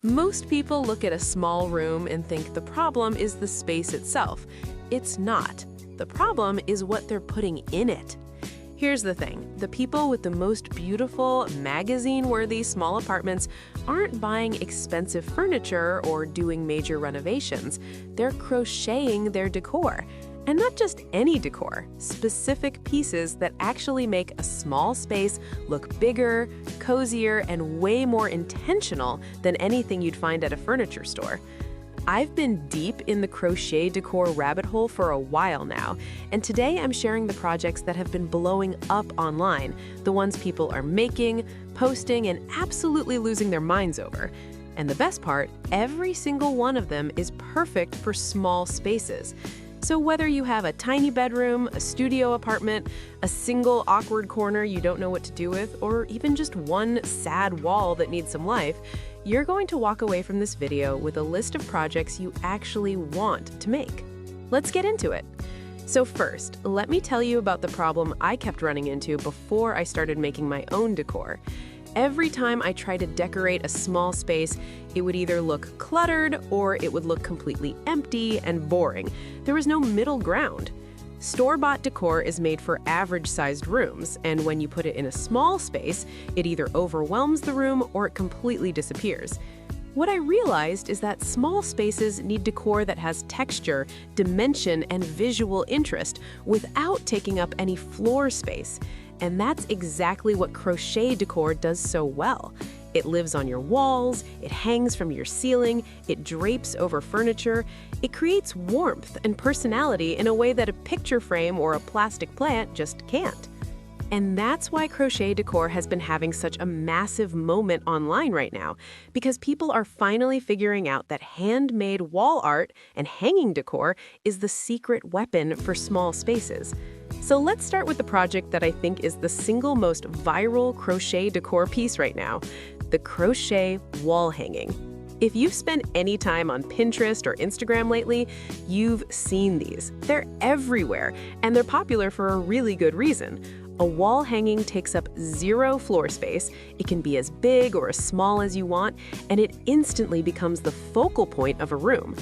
Most people look at a small room and think the problem is the space itself. It's not. The problem is what they're putting in it. Here's the thing. The people with the most beautiful, magazine-worthy small apartments aren't buying expensive furniture or doing major renovations. They're crocheting their decor. And not just any decor, specific pieces that actually make a small space look bigger, cozier, and way more intentional than anything you'd find at a furniture store. I've been deep in the crochet decor rabbit hole for a while now, and today I'm sharing the projects that have been blowing up online, the ones people are making, posting, and absolutely losing their minds over. And the best part, every single one of them is perfect for small spaces. So whether you have a tiny bedroom, a studio apartment, a single awkward corner you don't know what to do with, or even just one sad wall that needs some life, you're going to walk away from this video with a list of projects you actually want to make. Let's get into it. So first, let me tell you about the problem I kept running into before I started making my own decor. Every time I tried to decorate a small space, it would either look cluttered or it would look completely empty and boring. There was no middle ground. Store-bought decor is made for average-sized rooms, and when you put it in a small space, it either overwhelms the room or it completely disappears. What I realized is that small spaces need decor that has texture, dimension, and visual interest without taking up any floor space. And that's exactly what crochet decor does so well. It lives on your walls, it hangs from your ceiling, it drapes over furniture. It creates warmth and personality in a way that a picture frame or a plastic plant just can't. And that's why crochet decor has been having such a massive moment online right now, because people are finally figuring out that handmade wall art and hanging decor is the secret weapon for small spaces. So let's start with the project that I think is the single most viral crochet decor piece right now, the crochet wall hanging. If you've spent any time on Pinterest or Instagram lately, you've seen these. They're everywhere, and they're popular for a really good reason. A wall hanging takes up zero floor space, it can be as big or as small as you want, and it instantly becomes the focal point of a room.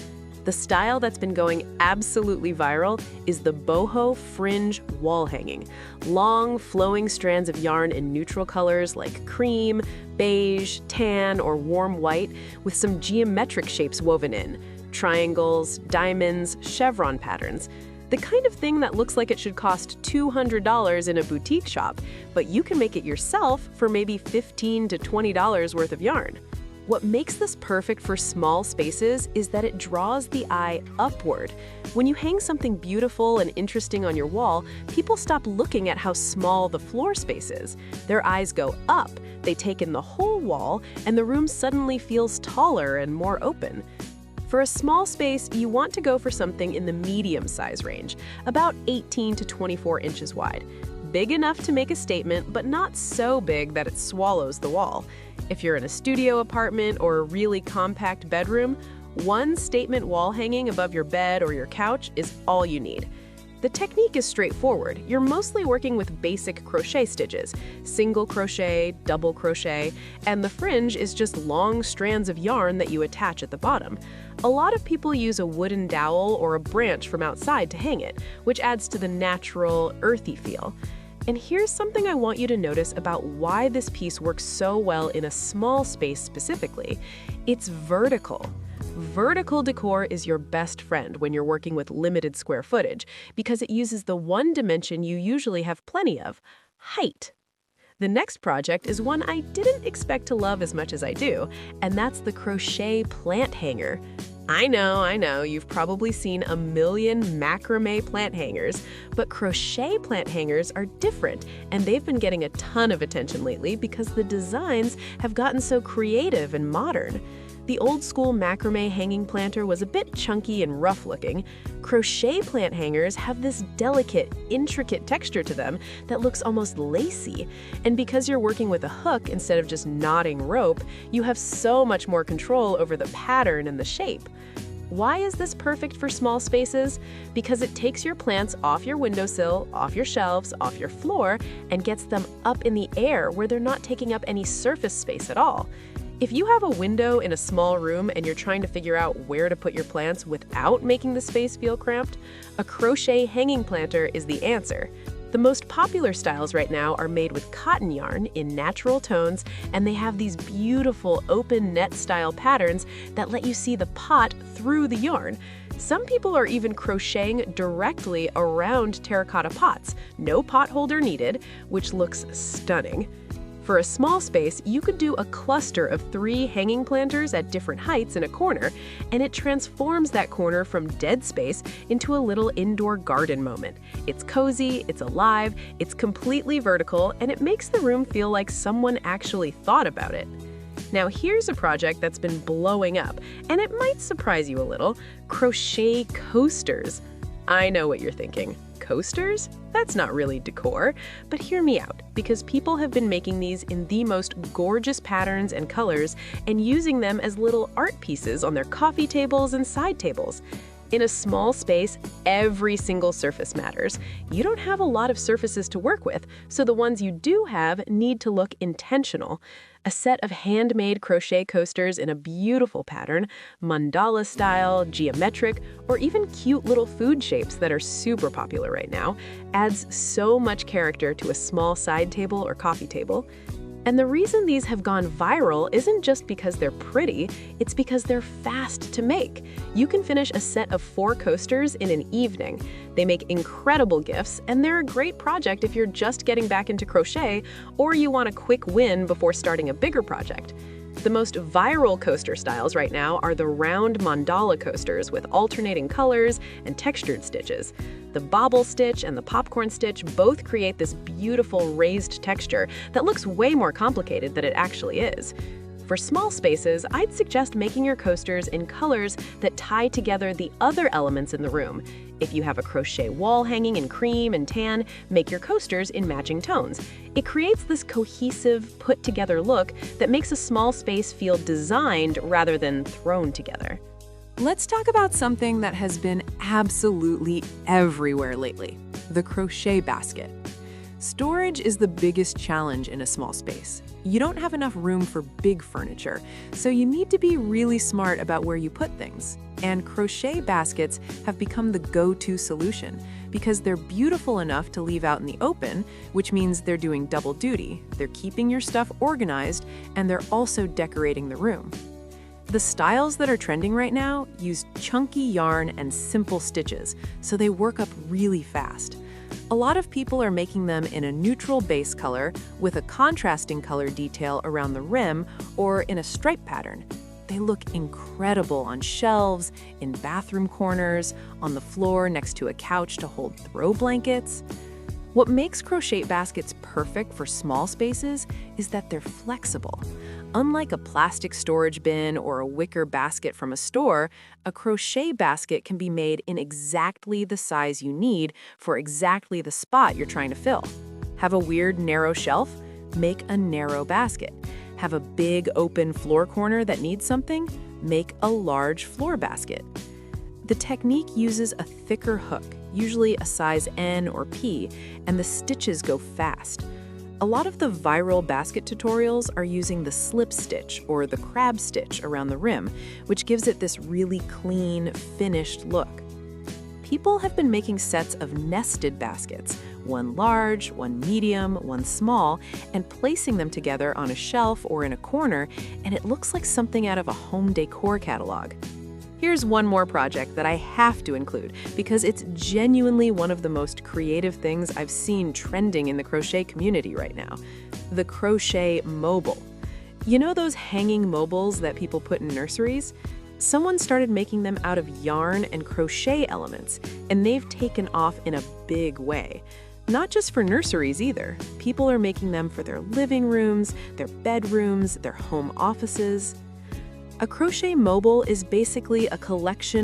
The style that's been going absolutely viral is the Boho fringe wall hanging. Long, flowing strands of yarn in neutral colors like cream, beige, tan, or warm white, with some geometric shapes woven in. Triangles, diamonds, chevron patterns. The kind of thing that looks like it should cost $200 in a boutique shop, but you can make it yourself for maybe $15 to $20 worth of yarn. What makes this perfect for small spaces is that it draws the eye upward. When you hang something beautiful and interesting on your wall, people stop looking at how small the floor space is. Their eyes go up, they take in the whole wall, and the room suddenly feels taller and more open. For a small space, you want to go for something in the medium size range, about 18 to 24 inches wide. Big enough to make a statement, but not so big that it swallows the wall. If you're in a studio apartment or a really compact bedroom, one statement wall hanging above your bed or your couch is all you need. The technique is straightforward. You're mostly working with basic crochet stitches, single crochet, double crochet, and the fringe is just long strands of yarn that you attach at the bottom. A lot of people use a wooden dowel or a branch from outside to hang it, which adds to the natural, earthy feel. And here's something I want you to notice about why this piece works so well in a small space specifically. It's vertical. Vertical decor is your best friend when you're working with limited square footage because it uses the one dimension you usually have plenty of, height. The next project is one I didn't expect to love as much as I do, and that's the crochet plant hanger. I know, you've probably seen a million macrame plant hangers, but crochet plant hangers are different, and they've been getting a ton of attention lately because the designs have gotten so creative and modern. The old-school macrame hanging planter was a bit chunky and rough-looking. Crochet plant hangers have this delicate, intricate texture to them that looks almost lacy. And because you're working with a hook instead of just knotting rope, you have so much more control over the pattern and the shape. Why is this perfect for small spaces? Because it takes your plants off your windowsill, off your shelves, off your floor, and gets them up in the air where they're not taking up any surface space at all. If you have a window in a small room and you're trying to figure out where to put your plants without making the space feel cramped, a crochet hanging planter is the answer. The most popular styles right now are made with cotton yarn in natural tones, and they have these beautiful open net-style patterns that let you see the pot through the yarn. Some people are even crocheting directly around terracotta pots, no pot holder needed, which looks stunning. For a small space, you could do a cluster of 3 hanging planters at different heights in a corner, and it transforms that corner from dead space into a little indoor garden moment. It's cozy, it's alive, it's completely vertical, and it makes the room feel like someone actually thought about it. Now here's a project that's been blowing up, and it might surprise you a little: crochet coasters. I know what you're thinking. Coasters? That's not really decor, but hear me out, because people have been making these in the most gorgeous patterns and colors and using them as little art pieces on their coffee tables and side tables. In a small space, every single surface matters. You don't have a lot of surfaces to work with, so the ones you do have need to look intentional. A set of handmade crochet coasters in a beautiful pattern, mandala style, geometric, or even cute little food shapes that are super popular right now, adds so much character to a small side table or coffee table. And the reason these have gone viral isn't just because they're pretty, it's because they're fast to make. You can finish a set of 4 coasters in an evening. They make incredible gifts, and they're a great project if you're just getting back into crochet or you want a quick win before starting a bigger project. The most viral coaster styles right now are the round mandala coasters with alternating colors and textured stitches. The bobble stitch and the popcorn stitch both create this beautiful raised texture that looks way more complicated than it actually is. For small spaces, I'd suggest making your coasters in colors that tie together the other elements in the room. If you have a crochet wall hanging in cream and tan, make your coasters in matching tones. It creates this cohesive, put-together look that makes a small space feel designed rather than thrown together. Let's talk about something that has been absolutely everywhere lately: the crochet basket. Storage is the biggest challenge in a small space. You don't have enough room for big furniture, so you need to be really smart about where you put things. And crochet baskets have become the go-to solution because they're beautiful enough to leave out in the open, which means they're doing double duty. They're keeping your stuff organized, and they're also decorating the room. The styles that are trending right now use chunky yarn and simple stitches, so they work up really fast. A lot of people are making them in a neutral base color with a contrasting color detail around the rim or in a stripe pattern. They look incredible on shelves, in bathroom corners, on the floor next to a couch to hold throw blankets. What makes crochet baskets perfect for small spaces is that they're flexible. Unlike a plastic storage bin or a wicker basket from a store, a crochet basket can be made in exactly the size you need for exactly the spot you're trying to fill. Have a weird narrow shelf? Make a narrow basket. Have a big open floor corner that needs something? Make a large floor basket. The technique uses a thicker hook, usually a size N or P, and the stitches go fast. A lot of the viral basket tutorials are using the slip stitch or the crab stitch around the rim, which gives it this really clean, finished look. People have been making sets of nested baskets, one large, one medium, one small, and placing them together on a shelf or in a corner, and it looks like something out of a home decor catalog. Here's one more project that I have to include because it's genuinely one of the most creative things I've seen trending in the crochet community right now: the crochet mobile. You know those hanging mobiles that people put in nurseries? Someone started making them out of yarn and crochet elements, and they've taken off in a big way. Not just for nurseries either. People are making them for their living rooms, their bedrooms, their home offices. A crochet mobile is basically a collection